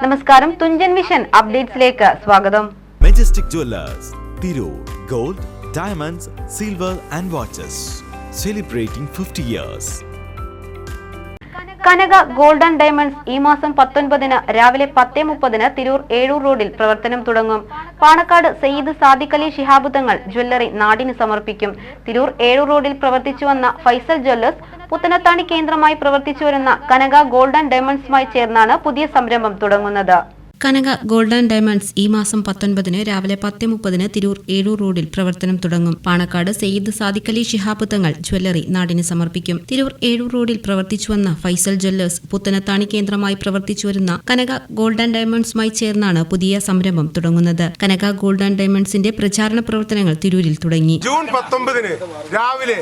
നമസ്കാരം, തുഞ്ചൻ വിഷൻ അപ്ഡേറ്റ്സിലേക്ക് സ്വാഗതം. Majestic Jewellers, Tirur. Gold, diamonds, silver and watches. Celebrating 50 years. Kanaka Gold and diamonds ഈ മാസം 19-ന് രാവിലെ 10:30-ന് തിരൂർ ഏഴൂർ റോഡിൽ പ്രവർത്തനം തുടങ്ങും. പാണക്കാട് സയ്യിദ് സാദിഖ് അലി ശിഹാബ് തങ്ങൾ ജ്വല്ലറി നാടിന് സമർപ്പിക്കും. തിരൂർ ഏഴൂർ റോഡിൽ പ്രവർത്തിച്ചു വന്ന ഫൈസൽ ജ്വല്ലേഴ്സ് പുത്തനത്താണി കേന്ദ്രമായി പ്രവർത്തിച്ചു വരുന്ന കനക ഗോൾഡ് ആൻഡ് ഡയമണ്ട്സുമായി ചേർന്നാണ് പുതിയ സംരംഭം തുടങ്ങുന്നത്. കനക ഗോൾഡ് ആൻഡ് ഡയമണ്ട്സ് ഈ മാസം 19-ന് രാവിലെ 10:30-ന് തിരൂർ ഏഴൂർ റോഡിൽ പ്രവർത്തനം തുടങ്ങും. പാണക്കാട് സയ്യിദ് സാദിഖ് അലി ശിഹാബ് തങ്ങൾ ജ്വല്ലറി നാടിന് സമർപ്പിക്കും. തിരൂർ ഏഴൂർ റോഡിൽ പ്രവർത്തിച്ചു വന്ന ഫൈസൽ ജ്വല്ലേഴ്സ് പുത്തനത്താണി കേന്ദ്രമായി പ്രവർത്തിച്ചു വരുന്ന കനക ഗോൾഡ് ആൻഡ് ഡയമണ്ട്സുമായി ചേർന്നാണ് പുതിയ സംരംഭം തുടങ്ങുന്നത്. കനക ഗോൾഡ് ആൻഡ് ഡയമണ്ട്സിന്റെ പ്രചാരണ പ്രവർത്തനങ്ങൾ തിരൂരിൽ തുടങ്ങി. ജൂൺ 19-ന് രാവിലെ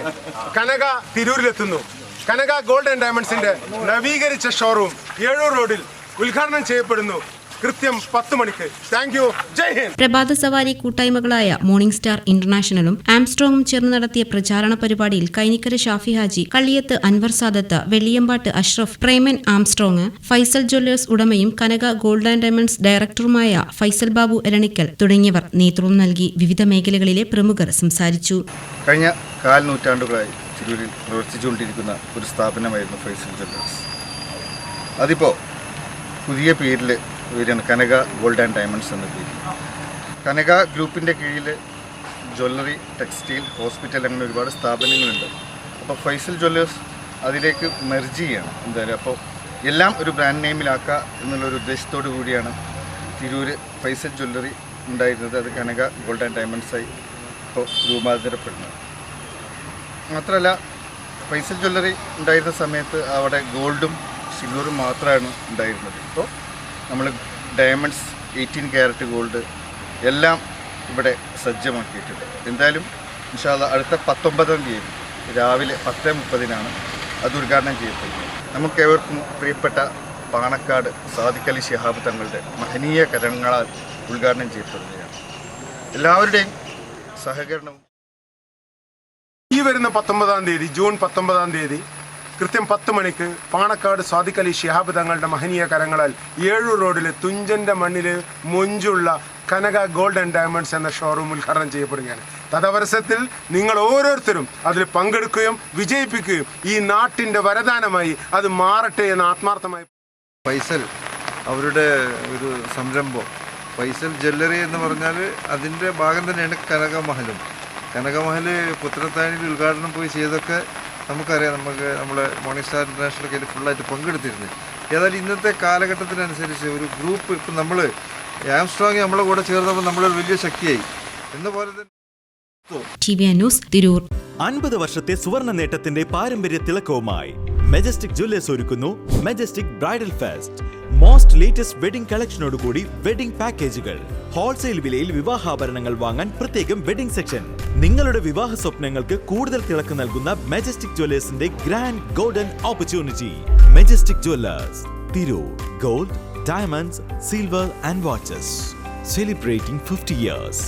കനക തിരൂരിലെത്തുന്നു. കനക ഗോൾഡ് ആൻഡ് ഡയമണ്ട്സിന്റെ നവീകരിച്ച ഷോറൂം ഏഴൂർ റോഡിൽ ഉദ്ഘാടനം ചെയ്യപ്പെടുന്നു. കൃത്യം 10 മണിക്ക്. Thank you. ജയ് ഹിന്ദ്. പ്രഭാത സവാരി കൂട്ടായ്മകളായ മോർണിംഗ് സ്റ്റാർ ഇന്റർനാഷണലും ആംസ്ട്രോങ്ങും ചേർന്ന് നടത്തിയ പ്രചാരണ പരിപാടിയിൽ കൈനിക്കര ഷാഫി ഹാജി, കള്ളിയത്ത് അൻവർ സാദത്ത്, വെള്ളിയമ്പാട്ട് അഷ്റഫ്, പ്രേമൻ ആംസ്ട്രോങ്, ഫൈസൽ ജ്വല്ലേഴ്സ് ഉടമയും കനക ഗോൾഡ് ആൻഡ് ഡയമണ്ട്സ് ഡയറക്ടറുമായ ഫൈസൽ ബാബു എരണിക്കൽ തുടങ്ങിയവർ നേതൃത്വം നൽകി. വിവിധ മേഖലകളിലെ പ്രമുഖർ സംസാരിച്ചു. കഴിഞ്ഞ 4 നൂറ്റാണ്ടുകളായി തിരൂരിൽ പ്രവർത്തിച്ചുകൊണ്ടിരിക്കുന്ന ഒരു സ്ഥാപനമായിരുന്നു ഫൈസൽ ജ്വല്ലേഴ്സ്. അതിപ്പോൾ പുതിയ പേരിൽ വരികയാണ് കനക ഗോൾഡ് ആൻഡ് ഡയമണ്ട്സ് എന്ന പേര്. കനക ഗ്രൂപ്പിൻ്റെ കീഴിൽ ജ്വല്ലറി, ടെക്സ്റ്റൈൽ, ഹോസ്പിറ്റൽ അങ്ങനെ ഒരുപാട് സ്ഥാപനങ്ങളുണ്ട്. അപ്പോൾ ഫൈസൽ ജ്വല്ലേഴ്സ് അതിലേക്ക് മെർജ് ചെയ്യുകയാണ് എന്തായാലും. അപ്പോൾ എല്ലാം ഒരു ബ്രാൻഡ് നെയിമിലാക്കുക എന്നുള്ളൊരു ഉദ്ദേശത്തോടു കൂടിയാണ് തിരൂർ ഫൈസൽ ജ്വല്ലറി ഉണ്ടായിരുന്നത്. അത് കനക ഗോൾഡ് ആൻഡ് ഡയമണ്ട്സായി ഇപ്പോൾ രൂപാന്തരപ്പെടുന്നത്. മാത്രമല്ല, ഫൈസൽ ജ്വല്ലറി ഉണ്ടായിരുന്ന സമയത്ത് അവിടെ ഗോൾഡും സിൽവറും മാത്രമാണ് ഉണ്ടായിരുന്നത്. ഇപ്പോൾ നമ്മൾ ഡയമണ്ട്സ്, 18 ക്യാരറ്റ് ഗോൾഡ് എല്ലാം ഇവിടെ സജ്ജമാക്കിയിട്ടുണ്ട്. എന്തായാലും ഇൻഷാ അല്ലാഹ് അടുത്ത 19-ാം തീയതി രാവിലെ 10:30-നാണ് അത് ഉദ്ഘാടനം ചെയ്യപ്പെടുന്നത്. നമുക്കേവർക്കും പ്രിയപ്പെട്ട പാണക്കാട് സാദിഖ് അലി ശിഹാബ് തങ്ങളുടെ മഹനീയ കരങ്ങളാൽ ഉദ്ഘാടനം ചെയ്യപ്പെടുകയാണ്. എല്ലാവരുടെയും സഹകരണവും. ഈ വരുന്ന 19-ാം തീയതി, ജൂൺ 19-ാം തീയതി കൃത്യം 10 മണിക്ക് പാണക്കാട് സാദിഖ് അലി ശിഹാബ് തങ്ങളുടെ മഹനീയ കരങ്ങളാൽ ഏഴൂർ റോഡിലെ തുഞ്ചൻ്റെ മണ്ണിൽ മൊഞ്ചുള്ള കനക ഗോൾഡ് ആൻഡ് ഡയമണ്ട്സ് എന്ന ഷോറൂം ഉദ്ഘാടനം ചെയ്യപ്പെടുകയാണ്. തദവസരത്തിൽ നിങ്ങൾ ഓരോരുത്തരും അതിൽ പങ്കെടുക്കുകയും വിജയിപ്പിക്കുകയും ഈ നാട്ടിൻ്റെ വരദാനമായി അത് മാറട്ടെ എന്ന് ആത്മാർത്ഥമായി. ഫൈസൽ അവരുടെ ഒരു സംരംഭം ഫൈസൽ ജ്വല്ലറി എന്ന് പറഞ്ഞാൽ അതിൻ്റെ ഭാഗം തന്നെയാണ് കനകമഹലും. കനകമഹൽ പുത്തനത്താണിയിൽ ഉദ്ഘാടനം പോയി ചെയ്തൊക്കെ നമുക്കറിയാം. നമ്മളെ മോർണിംഗ് സ്റ്റാർ ഇന്റർനാഷണലൊക്കെ അതിൽ ഫുള്ളായിട്ട് പങ്കെടുത്തിരുന്നത്. ഏതായാലും ഇന്നത്തെ കാലഘട്ടത്തിനനുസരിച്ച് ഒരു ഗ്രൂപ്പ്, ഇപ്പം നമ്മൾ ആംസ്ട്രോങ് നമ്മളെ കൂടെ ചേർന്നപ്പോൾ നമ്മളൊരു വലിയ ശക്തിയായി എന്ന പോലെ തന്നെ. TVN news, Tirur. 50 വർഷത്തെ സുവർണ നേട്ടത്തിന്റെ പാരമ്പര്യ തിളക്കവുമായി മെജസ്റ്റിക് ജുവല്ലേഴ്സ് ഒരുക്കുന്നു Majestic bridal fest. Most latest wedding കളക്ഷനോടുകൂടി വെഡിംഗ് പാക്കേജുകൾ. ഹോൾസെയിൽ വിലയിൽ വിവാഹാഭരണങ്ങൾ വാങ്ങാൻ പ്രത്യേകം വെഡിംഗ് സെക്ഷൻ. നിങ്ങളുടെ വിവാഹ സ്വപ്നങ്ങൾക്ക് കൂടുതൽ തിളക്കം നൽകുന്ന മെജസ്റ്റിക് ജുവല്ലേഴ്സിന്റെ grand golden opportunity. Majestic Jewellers, Tirur. Gold, diamonds, silver and watches. Celebrating 50 years.